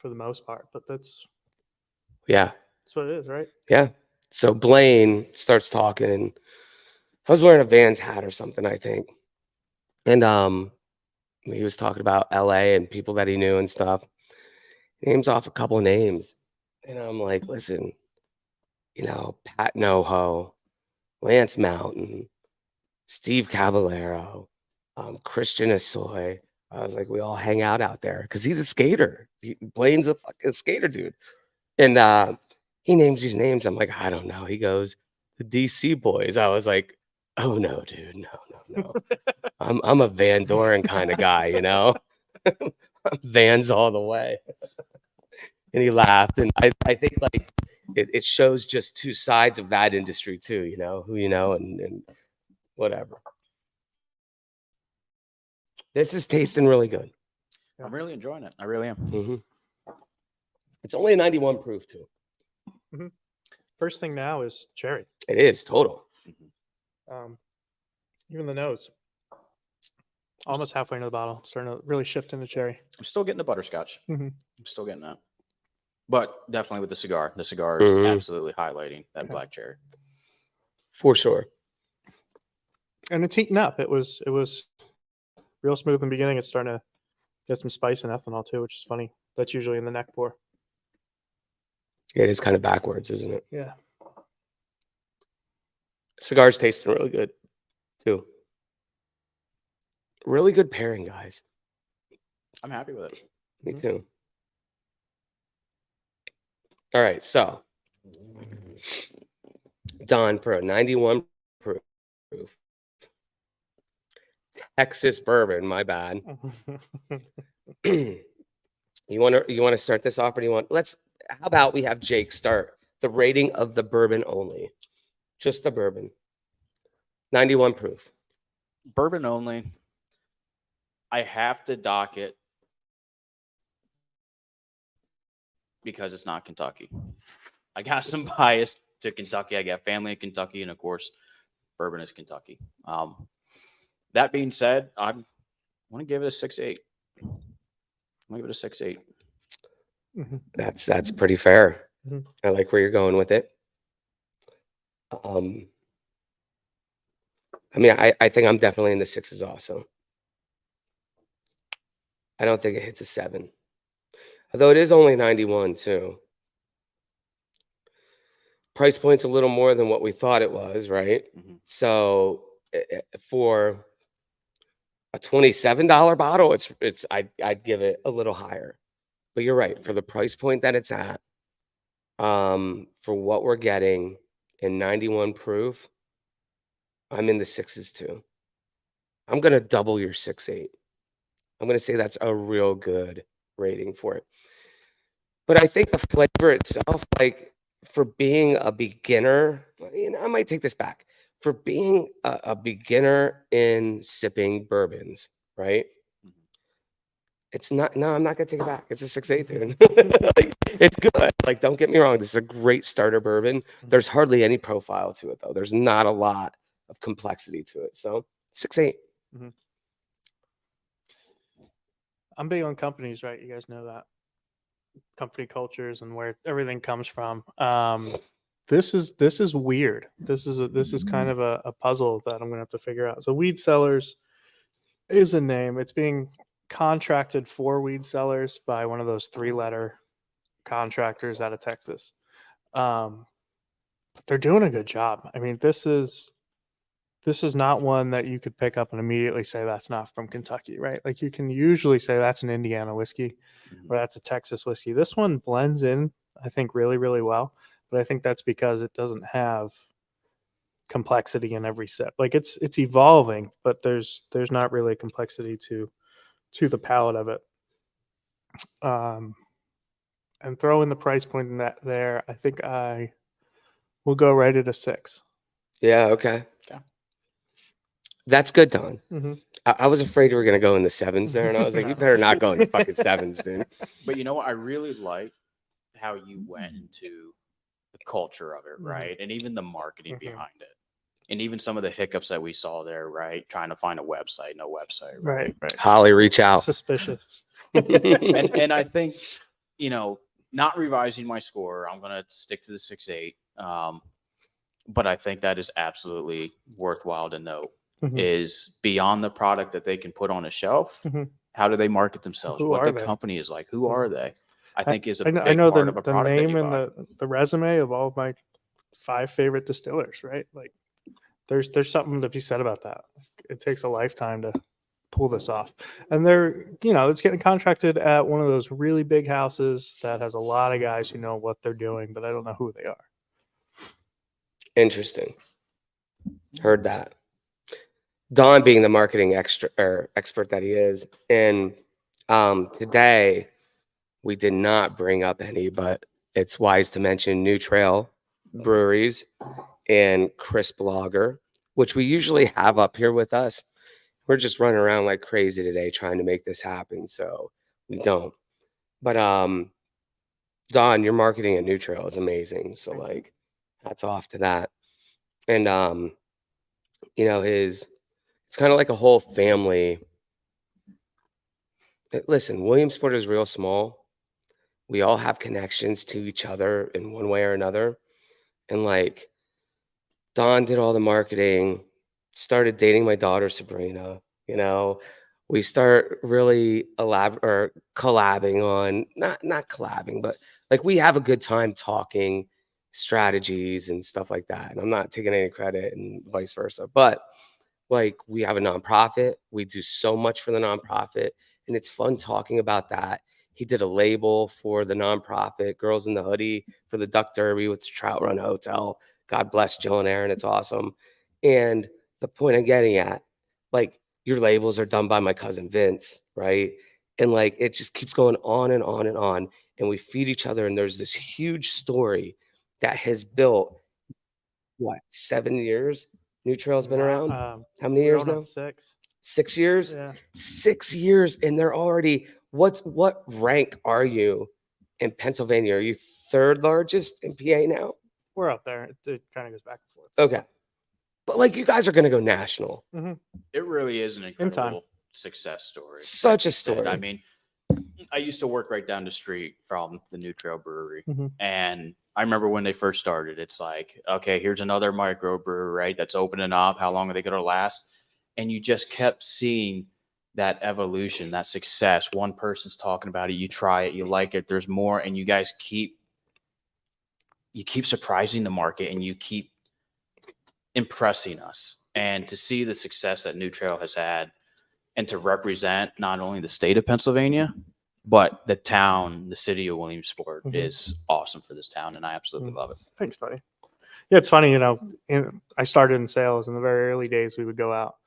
the most part. But that's what it is, right? Yeah. So Blaine starts talking, and I was wearing a Vans hat or something, I think. And he was talking about LA and people that he knew and stuff. He names off a couple of names. And I'm like, listen, you know, Pat Noho, Lance Mountain, Steve Caballero, Christian Asoy. I was like, we all hang out there because he's a skater. Blaine's a fucking skater, dude. And he names these names. I'm like, I don't know. He goes, the DC boys. I was like, oh no, dude, no. I'm a Van Doren kind of guy, you know. Vans all the way. And he laughed, and I think like it shows just two sides of that industry too, you know, who you know and whatever. This is tasting really good. I'm really enjoying it. I really am. It's only a 91 proof too. First thing now is cherry. It is total. Even the nose, almost halfway into the bottle, starting to really shift into cherry. I'm still getting the butterscotch. I'm still getting that. But definitely with the cigar. The cigar is absolutely highlighting that black cherry. For sure. And it's heating up. It was real smooth in the beginning. It's starting to get some spice and ethanol too, which is funny. That's usually in the neck pour. Yeah, it is kind of backwards, isn't it? Yeah. Cigar's tasting really good too. Really good pairing, guys. I'm happy with it. Me too. All right, so Don, for a 91 proof, Texas bourbon. My bad. You want to start this off, or do you want? How about we have Jake start the rating of the bourbon only, just the bourbon. 91 proof. Bourbon only. I have to dock it because it's not Kentucky. I got some bias to Kentucky. I got family in Kentucky, and of course, bourbon is Kentucky. That being said, I want to give it a 6.8. I'm gonna give it a 6.8. That's pretty fair. Mhm. I like where you're going with it. I mean, I think I'm definitely in the 6s also. I don't think it hits a 7. Although it is only 91 too. Price point's a little more than what we thought it was, right? Mhm. So for a $27 bottle, I'd give it a little higher. But you're right, for the price point that it's at, for what we're getting in 91 proof, I'm in the 6s too. I'm gonna double your 6.8. I'm gonna say that's a real good rating for it. But I think the flavor itself, like for being a beginner, I might take this back. For being a beginner in sipping bourbons, right? It's not. No, I'm not gonna take it back. It's a 6.8, dude. Like, it's good. Like, don't get me wrong. This is a great starter bourbon. There's hardly any profile to it, though. There's not a lot of complexity to it. So 6.8. I'm big on companies, right? You guys know that. Company cultures and where everything comes from. This is weird. This is kind of a puzzle that I'm gonna have to figure out. So Weed Cellars is a name. It's being contracted for Weed Cellars by one of those 3-letter contractors out of Texas. They're doing a good job. I mean, this is not one that you could pick up and immediately say that's not from Kentucky, right? Like you can usually say that's an Indiana whiskey or that's a Texas whiskey. This one blends in, I think, really, really well. But I think that's because it doesn't have complexity in every sip. Like it's evolving, but there's not really complexity to the palate of it. And throw in the price point in that there. I think I will go right at a 6. Yeah. Okay. Yeah. That's good, Don. Mm-hmm. I was afraid we were gonna go in the 7s there, and I was like, No. you better not go in the fucking 7s, dude. But you know what? I really like how you went into the culture of it, right? And even the marketing behind it. And even some of the hiccups that we saw there, right? Trying to find a website, no website, right? Right. Holly, reach out. Suspicious. and I think, not revising my score, I'm going to stick to the 6.8. But I think that is absolutely worthwhile to note is beyond the product that they can put on a shelf. How do they market themselves? Who what are the they? company is like? Who are they? I think is a I big know part of a the product name that you and buy. the resume of all of my 5 favorite distillers, right? Like there's something to be said about that. It takes a lifetime to pull this off. And they're, it's getting contracted at one of those really big houses that has a lot of guys who know what they're doing, but I don't know who they are. Interesting. Heard that. Don being the marketing expert that he is, and today we did not bring up any, but it's wise to mention New Trail Breweries and Crisp Lager, which we usually have up here with us. We're just running around like crazy today trying to make this happen, so we don't. But Don, your marketing at New Trail is amazing. So like, hats off to that. And it's kind of like a whole family. Listen, Williamsport is real small. We all have connections to each other in one way or another. And like, Don did all the marketing, started dating my daughter, Sabrina. We start really collabing on, not collabing, but like we have a good time talking strategies and stuff like that. And I'm not taking any credit and vice versa. But like we have a nonprofit. We do so much for the nonprofit. And it's fun talking about that. He did a label for the nonprofit, Girls in the Hoodie, for the Duck Derby with the Trout Run Hotel. God bless Jill and Aaron. It's awesome. And the point I'm getting at, like, your labels are done by my cousin Vince, right? And like it just keeps going on and on and on. And we feed each other. And there's this huge story that has built what, 7 years? New Trail's been around? How many years now? 6. 6 years? Yeah. 6 years, and they're already what rank are you in Pennsylvania? Are you third largest in PA now? We're up there. It kind of goes back and forth. Okay. But like you guys are gonna go national. It really is an In time. incredible success story. Such like a you said. story. I mean, I used to work right down the street from the New Trail Brewery. And I remember when they first started, it's like, okay, here's another microbrewery, right? That's opening up. How long are they going to last? And you just kept seeing that evolution, that success. One person's talking about it. You try it. You like it. There's more. And you guys keep surprising the market and you keep impressing us. And to see the success that New Trail has had and to represent not only the state of Pennsylvania, but the town, the city of Williamsport is awesome for this town, and I absolutely love it. Thanks, buddy. Yeah, it's funny, I started in sales in the very early days. We would go out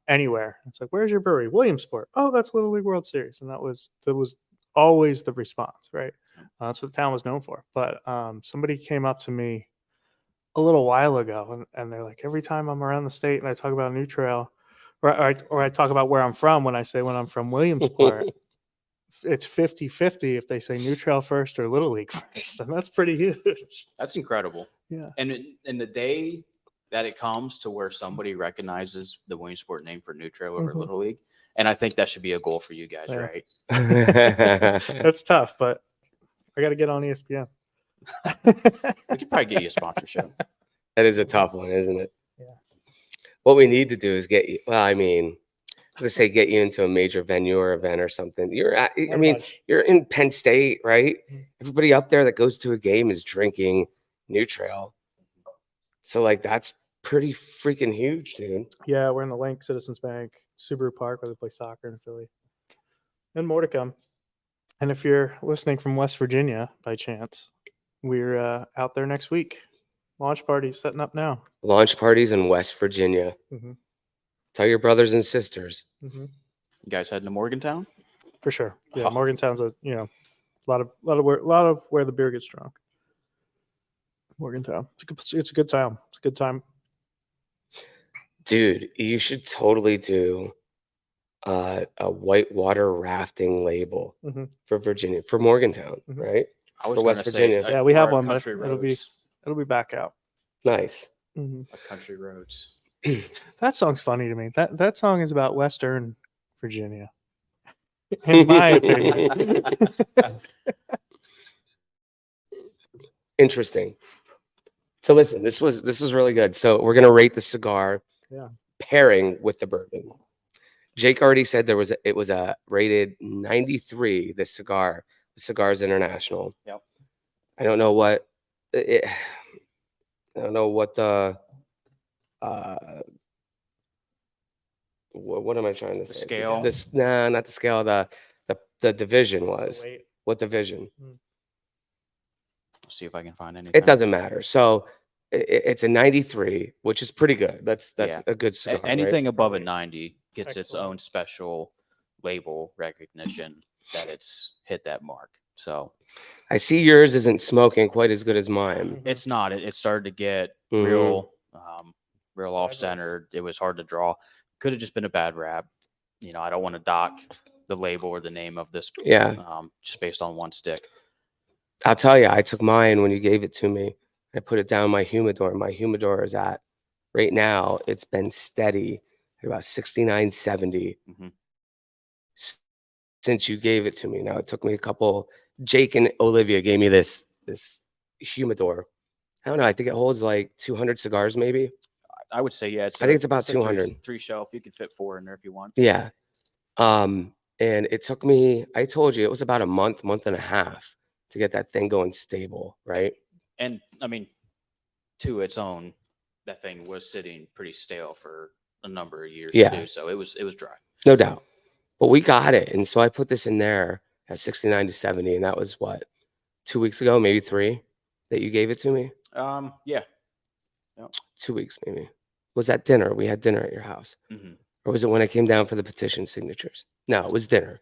anywhere. It's like, where's your brewery? Williamsport. Oh, that's Little League World Series. And that was always the response, right? That's what the town was known for. But somebody came up to me a little while ago, and they're like, every time I'm around the state and I talk about New Trail, or I talk about where I'm from, when I'm from Williamsport, it's 50-50 if they say New Trail first or Little League first, and that's pretty huge. That's incredible. Yeah. And in the day that it comes to where somebody recognizes the Williamsport name for New Trail over Little League, and I think that should be a goal for you guys, right? That's tough, but I got to get on ESPN. We could probably get you a sponsorship. That is a tough one, isn't it? Yeah. What we need to do is get you. Well, I mean, let's say get you into a major venue or event or something. You're in Penn State, right? Everybody up there that goes to a game is drinking New Trail. So like that's pretty freaking huge, dude. Yeah, we're in the Link Citizens Bank, Subaru Park, where they play soccer in Philly. And more to come. And if you're listening from West Virginia by chance, we're out there next week. Launch party setting up now. Launch parties in West Virginia. Tell your brothers and sisters. You guys heading to Morgantown? For sure. Yeah, Morgantown's a lot of where the beer gets drunk. Morgantown. It's a good time. It's a good time. Dude, you should totally do a whitewater rafting label for Virginia, for Morgantown, right? For West Virginia. Yeah, we have one, but Country it'll be back out. Nice. Country roads. That song's funny to me. That song is about Western Virginia, in my opinion. Interesting. So listen, this was really good. So we're gonna rate the cigar pairing with the bourbon. Jake already said it was a rated 93. This cigar, Cigars International. Yep. I don't know what the what am I trying to say? Scale? Not the scale. The division was. What division? See if I can find anything. It doesn't matter. So it's a 93, which is pretty good. That's a good cigar. Anything right? above a 90 gets its Excellent. own special label recognition that it's hit that mark. So I see yours isn't smoking quite as good as mine. it's not. It started to get Mhm. real off-centered. It was hard to draw. Could have just been a bad rap. I don't want to dock the label or the name of this. Yeah. Just based on one stick. I'll tell you, I took mine when you gave it to me. I put it down in my humidor. My humidor is at, right now, it's been steady at about 69, 70 since you gave it to me. Now, it took me a couple. Jake and Olivia gave me this humidor. I don't know. I think it holds like 200 cigars, maybe. I would say, yeah. I think it's about a 200. Three shelf. You could fit 4 in there if you want. Yeah. And it took me, I told you, it was about a month and a half to get that thing going stable, right? And I mean, to its own, that thing was sitting pretty stale for a number of years too. So it was dry. No doubt. But we got it. And so I put this in there at 69 to 70. And that was what, 2 weeks ago, maybe 3 that you gave it to me? Yeah. 2 weeks, maybe. Was at dinner. We had dinner at your house. Or was it when I came down for the petition signatures? No, it was dinner.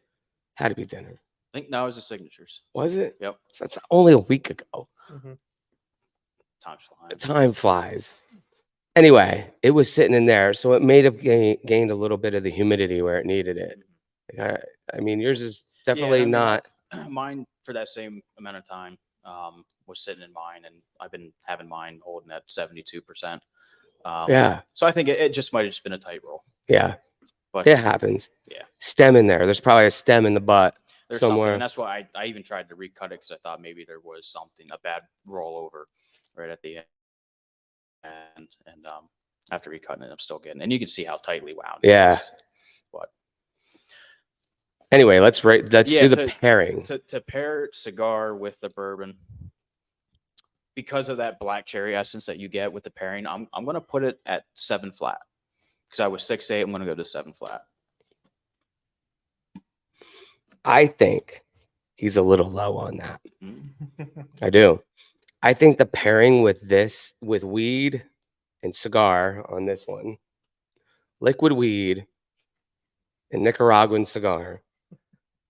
Had to be dinner. I think now is the signatures. Was it? Yep. So that's only a week ago. Mhm. Time's flying. Time flies. Anyway, it was sitting in there, so it may have gained a little bit of the humidity where it needed it. I mean, yours is definitely I mean, not. Mine for that same amount of time was sitting in mine, and I've been having mine holding at 72%. Yeah, So I think it just might have just been a tight roll. yeah, But it happens. Yeah. Stem in there. There's probably a stem in the butt there's somewhere. something, and that's why I even tried to recut it because I thought maybe there was something, a bad rollover right at the end. And after recutting it, I'm still getting, and you can see how tightly wound. Yeah. It is. But Anyway, let's do the pairing. To pair cigar with the bourbon, because of that black cherry essence that you get with the pairing, I'm gonna put it at 7 flat. Because I was 6.8, I'm gonna go to 7 flat. I think he's a little low on that. Mm-hmm. I do. I think the pairing with this, with weed and cigar on this one, liquid weed and Nicaraguan cigar,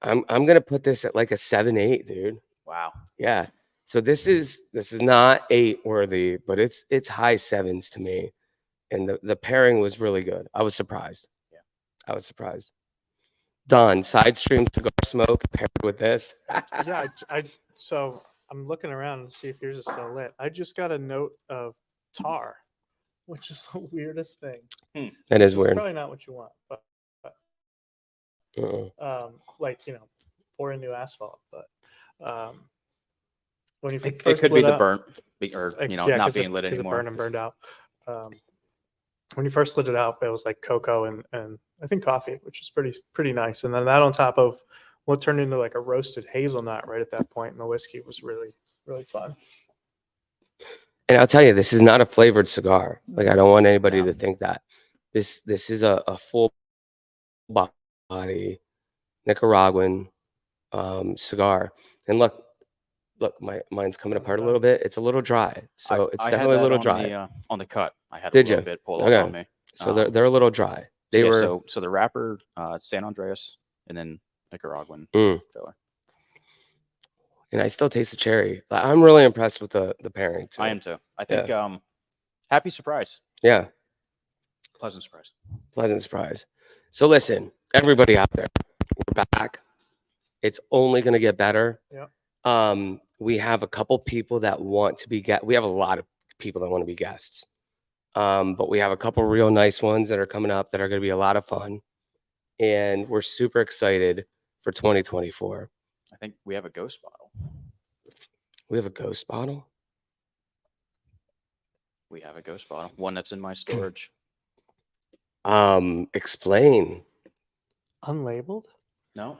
I'm gonna put this at like a 7.8, dude. Wow. Yeah. So this is not 8 worthy, but it's high 7s to me. And the pairing was really good. I was surprised. Yeah. I was surprised. Done. Side stream cigar smoke paired with this. Yeah, so I'm looking around to see if yours is still lit. I just got a note of tar, which is the weirdest thing. That is It's weird. probably not what you want, but like pouring new asphalt. But when you It first could be lit the up- burnt, or yeah, not 'cause being lit because it anymore. burned and burned out. When you first lit it out, it was like cocoa and I think coffee, which is pretty nice. And then that on top of what turned into like a roasted hazelnut right at that point, and the whiskey was really fun. And I'll tell you, this is not a flavored cigar. Like, I don't want anybody Yeah. to think that. This is a full body Nicaraguan cigar. And look, mine's coming apart a little bit. It's a little dry, so it's I definitely had a little that dry. on the cut. I had Did a little you? bit pull up Okay. on me. So they're a little dry. They Yeah, were so the wrapper, San Andreas, and then Nicaraguan Mm. filler. and I still taste the cherry. I'm really impressed with the pairing too. I am too. I think happy surprise, Yeah, pleasant surprise. pleasant surprise. So listen, everybody out there, we're back. It's only going to get better. Yep. We have a couple people that want to be we have a lot of people that want to be guests. But we have a couple real nice ones that are coming up that are going to be a lot of fun. And we're super excited for 2024. I think we have a ghost bottle. We have a ghost bottle. We have a ghost bottle. One that's in my storage. Explain. Unlabeled? No,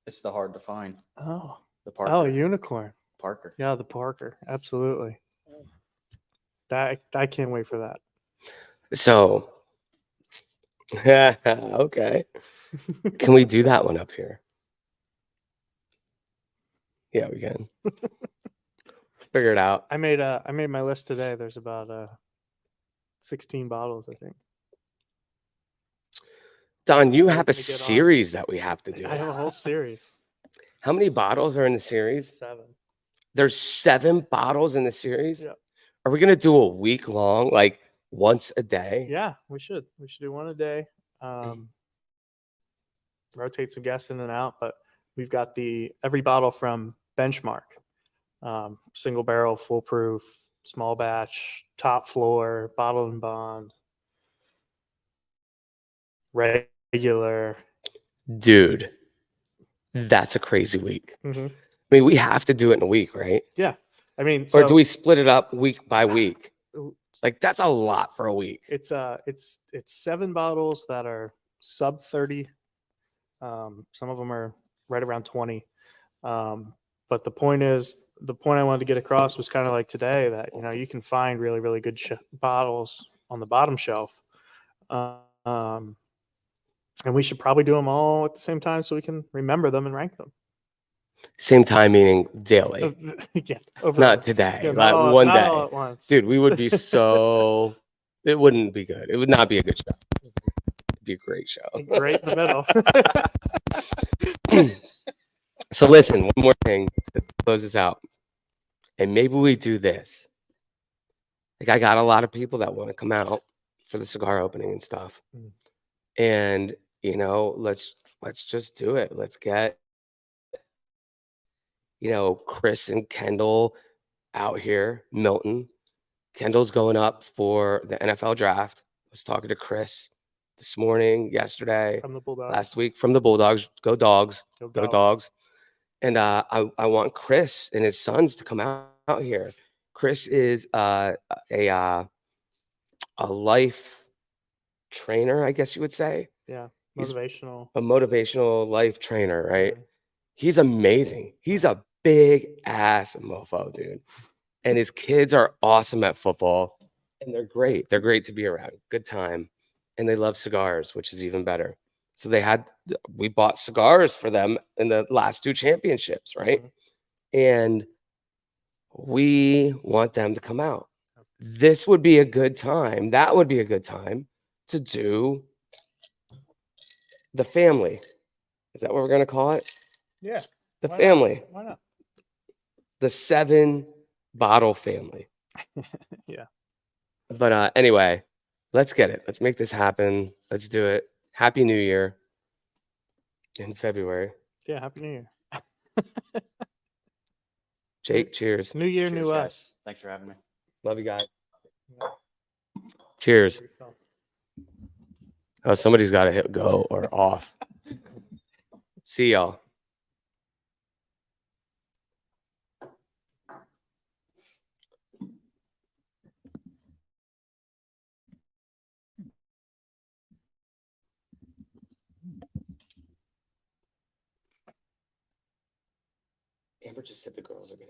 it's the hard to find. Oh. The Parker. Oh, unicorn. Parker. Yeah, the Parker. Absolutely. That I can't wait for that. So, okay. Can we do that one up here? Yeah, we can. Figure it out. I made my list today. There's about 16 bottles, I think. Don, you I'm have a gonna get on. series that we have to do. I have a whole series. How many bottles are in the series? 7. There's 7 bottles in the series? Yeah. Are we going to do a week long, like once a day? Yeah, we should. We should do one a day. Rotate some guests in and out, but we've got every bottle from Benchmark, single barrel, foolproof, small batch, top floor, bottled and bond, regular. Dude, that's a crazy week. Mm-hmm. I mean, we have to do it in a week, right? Yeah. I mean, Or do we split it up week by week? so Like, that's a lot for a week. it's 7 bottles that are sub 30. Some of them are right around 20. But the point I wanted to get across was kind of like today that, you can find really, really good bottles on the bottom shelf. And we should probably do them all at the same time so we can remember them and rank them. Same time, meaning daily. Yeah. Not today. Yeah, like not one all day. at once. Dude, we would be so... It wouldn't be good. It would not be a good show. It'd be a great show. Right in the middle. So listen, one more thing to close this out. And maybe we do this. Like I got a lot of people that want to come out for the cigar opening and stuff. Mm. And you know, let's just do it. Let's get, you know, Chris and Kendall out here, Milton. Kendall's going up for the NFL draft. I was talking to Chris this morning, yesterday, From the Bulldogs. last week from the Bulldogs. Go Dogs. Go Go Dogs. Dogs. And I want Chris and his sons to come out here. Chris is a life trainer, I guess you would say. Yeah. He's Motivational. a motivational life trainer, right? Mhm. He's amazing. He's a big ass mofo, dude. And his kids are awesome at football. And they're great. They're great to be around. Good time. And they love cigars, which is even better. So we bought cigars for them in the last 2 championships, right? Mhm. And we want them to come out. This would be a good time. That would be a good time to do the family. Is that what we're going to call it? Yeah. The Why not? family. Why not? The 7 bottle family. Yeah. But anyway, let's get it. Let's make this happen. Let's do it. Happy New Year in February. Yeah. Happy New Year. Jake, cheers. New year, Cheers, new guys. us. Thanks for having me. Love you guys. Yeah. Cheers. Oh, somebody's got to hit go or off. See y'all. Amber just said the girls are going to